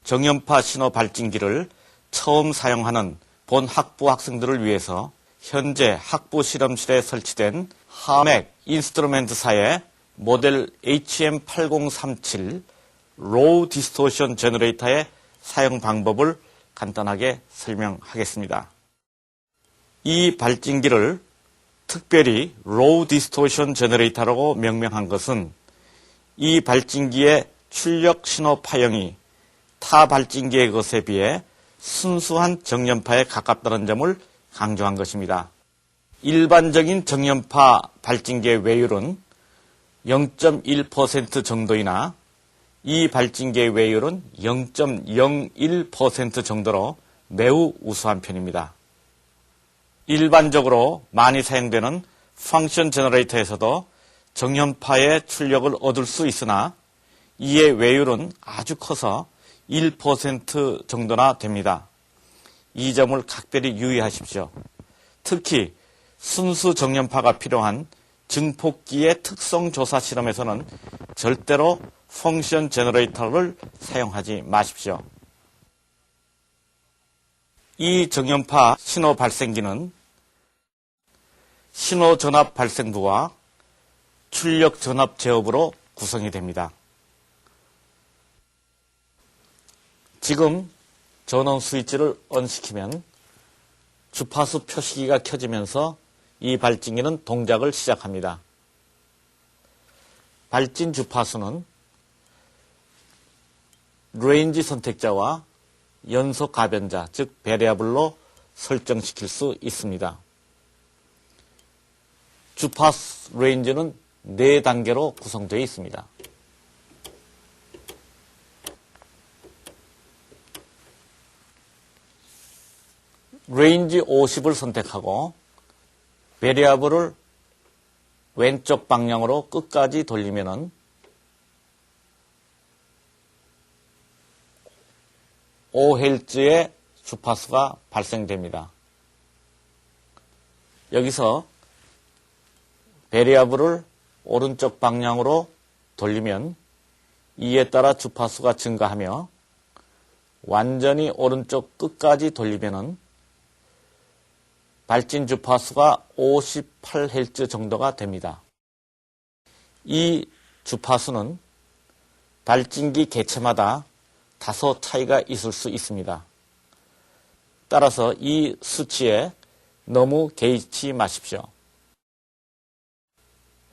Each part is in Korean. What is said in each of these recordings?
정연파 신호 발진기를 처음 사용하는 본 학부 학생들을 위해서 현재 학부 실험실에 설치된 하맥 인스트루멘트사의 모델 HM8037 로우 디스토션 제너레이터의 사용 방법을 간단하게 설명하겠습니다. 이 발진기를 특별히 로우 디스토션 제너레이터라고 명명한 것은 이 발진기의 출력 신호 파형이 타 발진기의 것에 비해 순수한 정연파에 가깝다는 점을 강조한 것입니다. 일반적인 정연파 발진기의 외율은 0.1% 정도이나 이 발진기의 외율은 0.01% 정도로 매우 우수한 편입니다. 일반적으로 많이 사용되는 펑션 제너레이터에서도 정연파의 출력을 얻을 수 있으나 이의 외율은 아주 커서 1% 정도나 됩니다. 이 점을 각별히 유의하십시오. 특히 순수 정연파가 필요한 증폭기의 특성 조사 실험에서는 절대로 펑션 제너레이터를 사용하지 마십시오. 이 정연파 신호 발생기는 신호 전압 발생부와 출력 전압 제어부로 구성이 됩니다. 지금 전원 스위치를 언시키면 주파수 표시기가 켜지면서 이 발진기는 동작을 시작합니다. 발진 주파수는 레인지 선택자와 연속 가변자, 즉 베리어블로 설정시킬 수 있습니다. 주파수 레인지는 4단계로 구성되어 있습니다. 레인지 50을 선택하고 베리어블을 왼쪽 방향으로 끝까지 돌리면은 5Hz의 주파수가 발생됩니다. 여기서 베리어블을 오른쪽 방향으로 돌리면 이에 따라 주파수가 증가하며 완전히 오른쪽 끝까지 돌리면은 발진 주파수가 58Hz 정도가 됩니다. 이 주파수는 발진기 개체마다 다소 차이가 있을 수 있습니다. 따라서 이 수치에 너무 개의치 마십시오.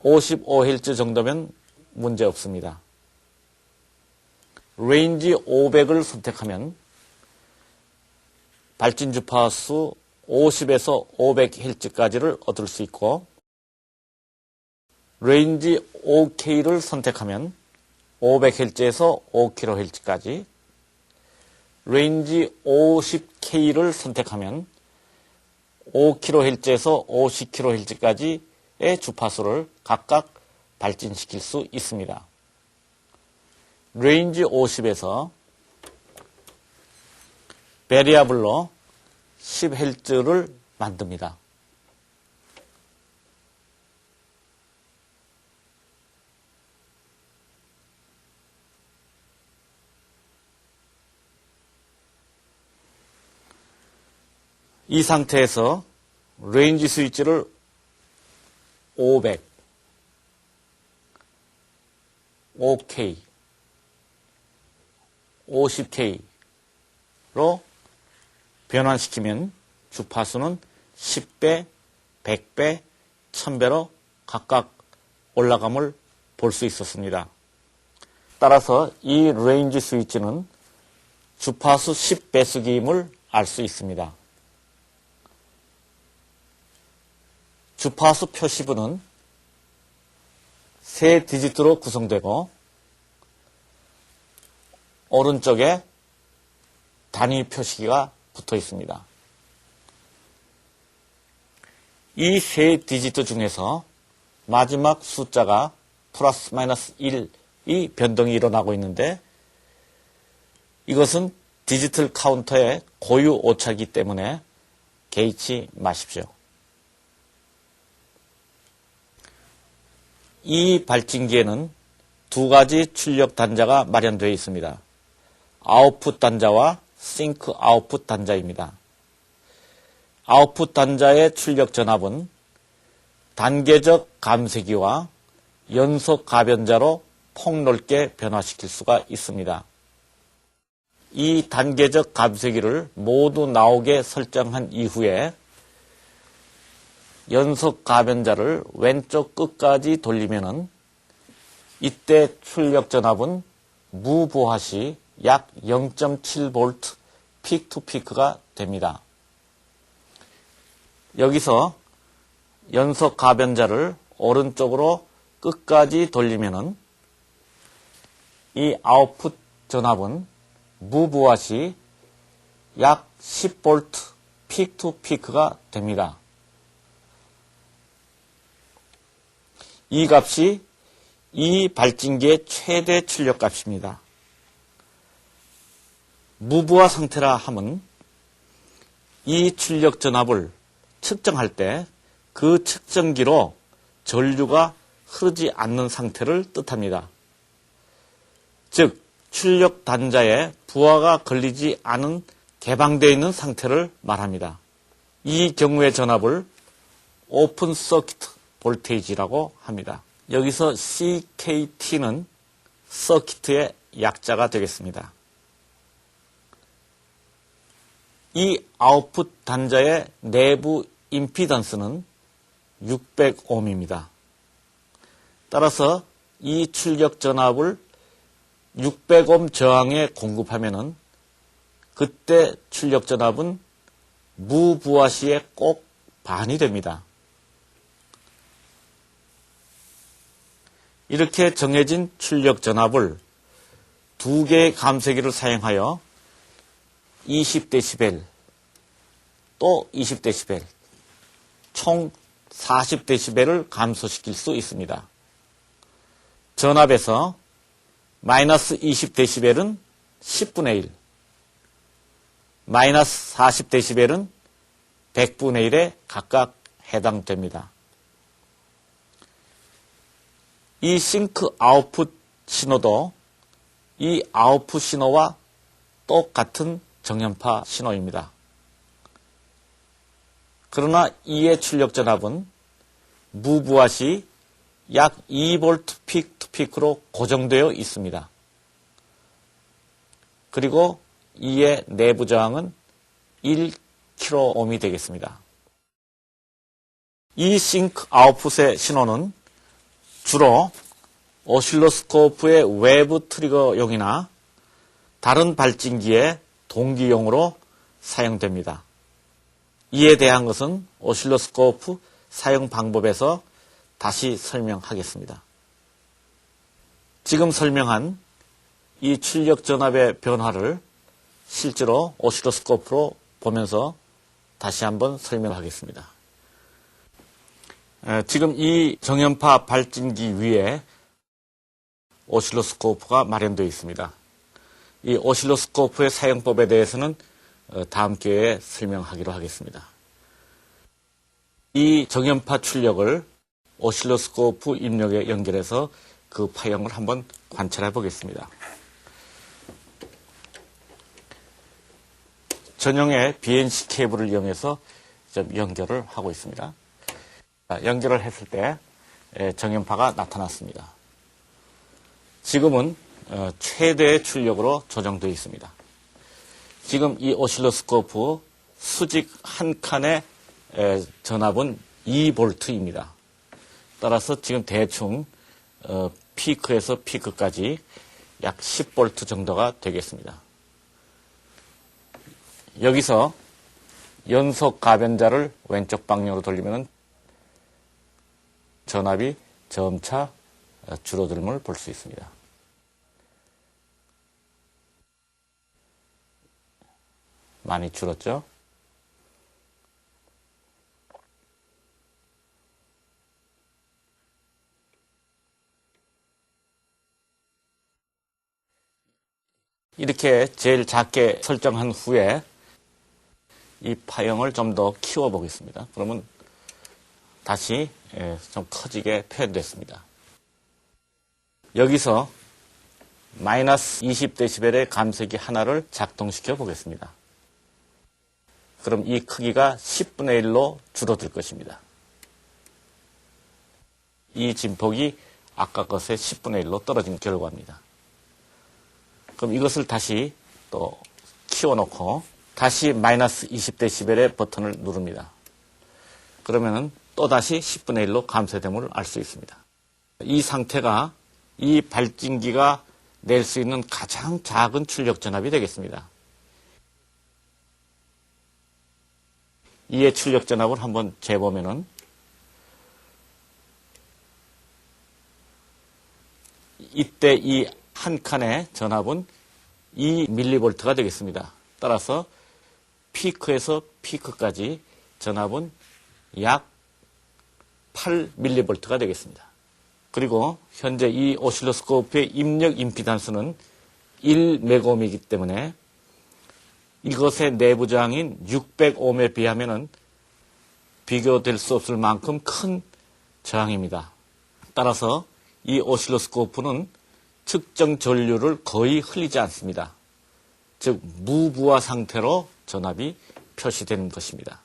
55Hz 정도면 문제 없습니다. 레인지 500을 선택하면 발진 주파수 50에서 500Hz까지를 얻을 수 있고 레인지 5K를 선택하면 500Hz에서 5kHz까지 레인지 50K를 선택하면 5kHz에서 50kHz까지의 주파수를 각각 발진시킬 수 있습니다. 레인지 50에서 베리어블로 10Hz를 만듭니다. 이 상태에서 레인지 스위치를 500, 5K, 50K로 변환시키면 주파수는 10배, 100배, 1000배로 각각 올라감을 볼 수 있었습니다. 따라서 이 레인지 스위치는 주파수 10배수기임을 알 수 있습니다. 주파수 표시부는 3디지트로 구성되고 오른쪽에 단위 표시기가 붙어 있습니다. 이 3디지트 중에서 마지막 숫자가 플러스 마이너스 1이 변동이 일어나고 있는데 이것은 디지털 카운터의 고유 오차이기 때문에 개의치 마십시오. 이 발진기에는 2가지 출력 단자가 마련되어 있습니다. 아웃풋 단자와 싱크 아웃풋 단자입니다. 아웃풋 단자의 출력 전압은 단계적 감쇄기와 연속 가변자로 폭넓게 변화시킬 수가 있습니다. 이 단계적 감쇄기를 모두 나오게 설정한 이후에 연속 가변자를 왼쪽 끝까지 돌리면은 이때 출력 전압은 무부하 시 약 0.7V 픽 투 피크가 됩니다. 여기서 연속 가변자를 오른쪽으로 끝까지 돌리면은 이 아웃풋 전압은 무부하 시 약 10V 픽 투 피크가 됩니다. 이 값이 이 발진기의 최대 출력 값입니다. 무부하 상태라 함은 이 출력 전압을 측정할 때 그 측정기로 전류가 흐르지 않는 상태를 뜻합니다. 즉 출력 단자에 부하가 걸리지 않은 개방되어 있는 상태를 말합니다. 이 경우의 전압을 오픈 서킷 볼테이지라고 합니다. 여기서 CKT는 서킷의 약자가 되겠습니다. 이 아웃풋 단자의 내부 임피던스는 600ohm입니다. 따라서 이 출력 전압을 600ohm 저항에 공급하면은 그때 출력 전압은 무부하 시의 꼭 반이 됩니다. 이렇게 정해진 출력 전압을 두 개의 감쇄기를 사용하여 20dB, 또 20dB, 총 40dB를 감소시킬 수 있습니다. 전압에서 마이너스 20dB는 10분의 1, 마이너스 40dB는 100분의 1에 각각 해당됩니다. 이 싱크 아웃풋 신호도 이 아웃풋 신호와 똑같은 정연파 신호입니다. 그러나 이의 출력 전압은 무부하 시 약 2V 픽 투 피크로 고정되어 있습니다. 그리고 이의 내부 저항은 1kΩ이 되겠습니다. 이 싱크 아웃풋의 신호는 주로 오실로스코프의 외부 트리거용이나 다른 발진기의 동기용으로 사용됩니다. 이에 대한 것은 오실로스코프 사용 방법에서 다시 설명하겠습니다. 지금 설명한 이 출력 전압의 변화를 실제로 오실로스코프로 보면서 다시 한번 설명하겠습니다. 지금 이 정연파 발진기 위에 오실로스코프가 마련되어 있습니다. 이 오실로스코프의 사용법에 대해서는 다음 기회에 설명하기로 하겠습니다. 이 정연파 출력을 오실로스코프 입력에 연결해서 그 파형을 한번 관찰해 보겠습니다. 전용의 BNC 케이블을 이용해서 좀 연결을 하고 있습니다. 연결을 했을 때 정연파가 나타났습니다. 지금은 최대의 출력으로 조정되어 있습니다. 지금 이 오실로스코프 수직 한 칸의 전압은 2V입니다. 따라서 지금 대충 피크에서 피크까지 약 10V 정도가 되겠습니다. 여기서 연속 가변자를 왼쪽 방향으로 돌리면 전압이 점차 줄어들음을 볼 수 있습니다. 많이 줄었죠? 이렇게 제일 작게 설정한 후에 이 파형을 좀 더 키워 보겠습니다. 그러면 다시 좀 커지게 표현됐습니다. 여기서 마이너스 20dB의 감쇄기 하나를 작동시켜 보겠습니다. 그럼 이 크기가 10분의 1로 줄어들 것입니다. 이 진폭이 아까 것의 10분의 1로 떨어진 결과입니다. 그럼 이것을 다시 또 키워놓고 다시 마이너스 20dB의 버튼을 누릅니다. 그러면 또다시 10분의 1로 감쇄됨을 알 수 있습니다. 이 상태가 이 발진기가 낼 수 있는 가장 작은 출력 전압이 되겠습니다. 이의 출력 전압을 한번 재보면은 이때 이 한 칸의 전압은 2mV가 되겠습니다. 따라서 피크에서 피크까지 전압은 약 8mV가 되겠습니다. 그리고 현재 이 오실로스코프의 입력 임피던스는 1메가옴이기 때문에 이것의 내부 저항인 600옴에 비하면 비교될 수 없을 만큼 큰 저항입니다. 따라서 이 오실로스코프는 측정 전류를 거의 흘리지 않습니다. 즉 무부하 상태로 전압이 표시되는 것입니다.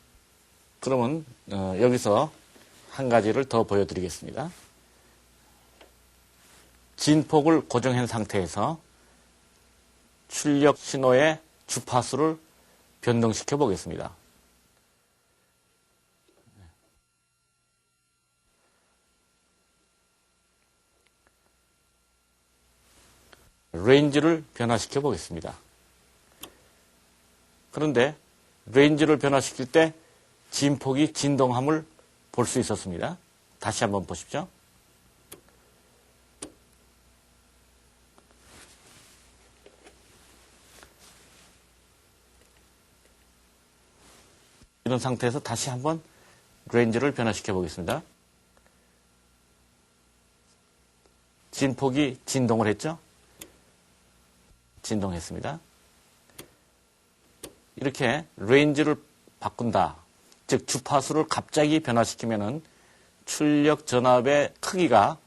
그러면 여기서 한 가지를 더 보여드리겠습니다. 진폭을 고정한 상태에서 출력 신호의 주파수를 변동시켜 보겠습니다. 레인지를 변화시켜 보겠습니다. 그런데 레인지를 변화시킬 때 진폭이 진동함을 볼 수 있었습니다. 다시 한번 보십시오. 이런 상태에서 다시 한번 레인지를 변화시켜 보겠습니다. 진폭이 진동을 했죠? 진동했습니다. 이렇게 레인지를 바꾼다. 즉 주파수를 갑자기 변화시키면은 출력 전압의 크기가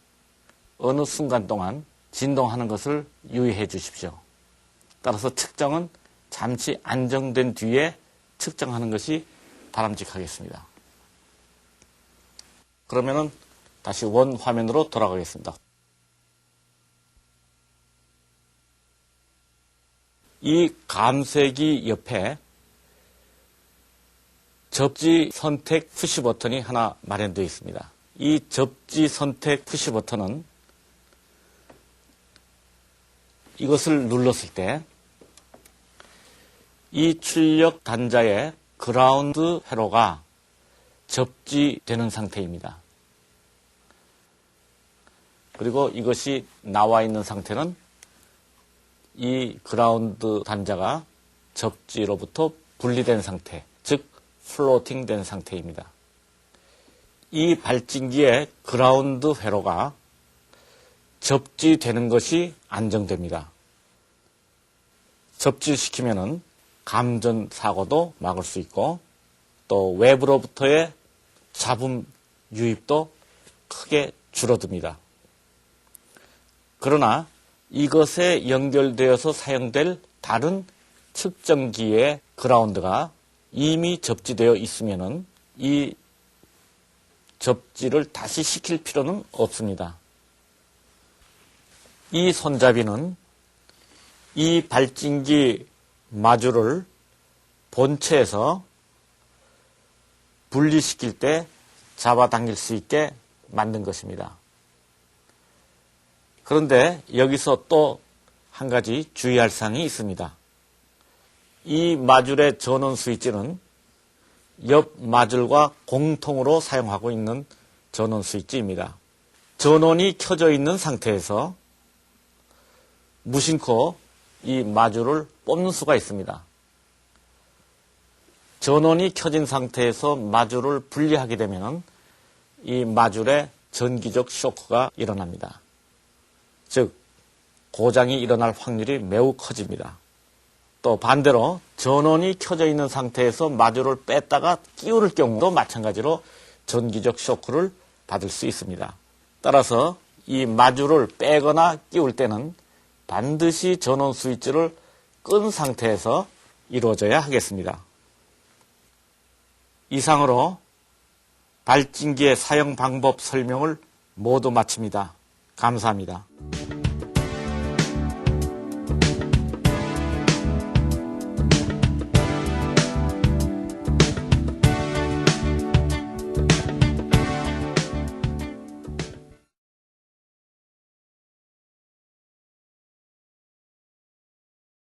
어느 순간 동안 진동하는 것을 유의해 주십시오. 따라서 측정은 잠시 안정된 뒤에 측정하는 것이 바람직하겠습니다. 그러면은 다시 원 화면으로 돌아가겠습니다. 이 감쇄기 옆에 접지 선택 푸시 버튼이 하나 마련되어 있습니다. 이 접지 선택 푸시 버튼은 이것을 눌렀을 때 이 출력 단자의 그라운드 회로가 접지되는 상태입니다. 그리고 이것이 나와 있는 상태는 이 그라운드 단자가 접지로부터 분리된 상태, 즉 플로팅 된 상태입니다. 이 발진기의 그라운드 회로가 접지되는 것이 안정됩니다. 접지시키면은 감전 사고도 막을 수 있고 또 외부로부터의 잡음 유입도 크게 줄어듭니다. 그러나 이것에 연결되어서 사용될 다른 측정기의 그라운드가 이미 접지되어 있으면은 이 접지를 다시 시킬 필요는 없습니다. 이 손잡이는 이 발진기 마주를 본체에서 분리시킬 때 잡아당길 수 있게 만든 것입니다. 그런데 여기서 또 한 가지 주의할 사항이 있습니다. 이 마줄의 전원 스위치는 옆 마줄과 공통으로 사용하고 있는 전원 스위치입니다. 전원이 켜져 있는 상태에서 무심코 이 마줄을 뽑는 수가 있습니다. 전원이 켜진 상태에서 마줄을 분리하게 되면 이 마줄에 전기적 쇼크가 일어납니다. 즉 고장이 일어날 확률이 매우 커집니다. 또 반대로 전원이 켜져 있는 상태에서 마줄을 뺐다가 끼울 경우도 마찬가지로 전기적 쇼크를 받을 수 있습니다. 따라서 이 마줄을 빼거나 끼울 때는 반드시 전원 스위치를 끈 상태에서 이루어져야 하겠습니다. 이상으로 발진기의 사용 방법 설명을 모두 마칩니다. 감사합니다.